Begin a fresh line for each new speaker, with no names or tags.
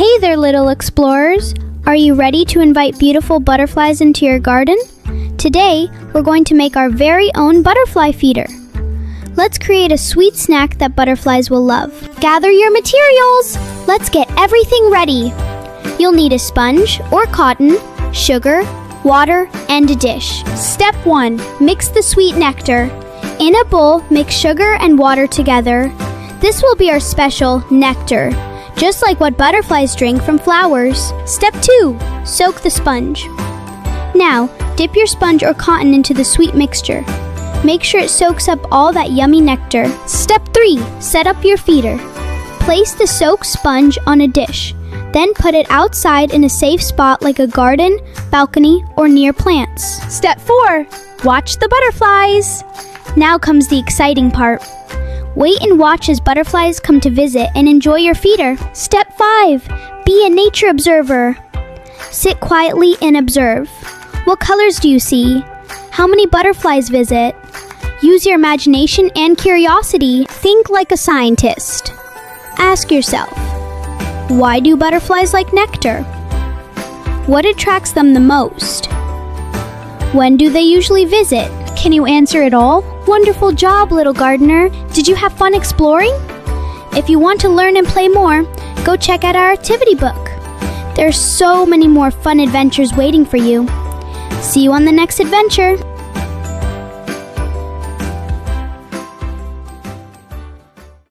Hey there, little explorers! Are you ready to invite beautiful butterflies into your garden? Today, we're going to make our very own butterfly feeder. Let's create a sweet snack that butterflies will love. Gather your materials! Let's get everything ready. You'll need a sponge or cotton, sugar, water, and a dish. Step 1. Mix the sweet nectar. In a bowl, mix sugar and water together. This will be our special nectar, just like what butterflies drink from flowers. Step 2. Soak the sponge. Now, dip your sponge or cotton into the sweet mixture. Make sure it soaks up all that yummy nectar. Step 3. Set up your feeder. Place the soaked sponge on a dish. Then put it outside in a safe spot like a garden, balcony, or near plants. Step 4. Watch the butterflies. Now comes the exciting part. Wait and watch as butterflies come to visit and enjoy your feeder. Step 5. Be a nature observer. Sit quietly and observe. What colors do you see? How many butterflies visit? Use your imagination and curiosity. Think like a scientist. Ask yourself, why do butterflies like nectar? What attracts them the most? When do they usually visit? Can you answer it all? Wonderful job, little gardener. Did you have fun exploring? If you want to learn and play more, go check out our activity book. There's so many more fun adventures waiting for you. See you on the next adventure.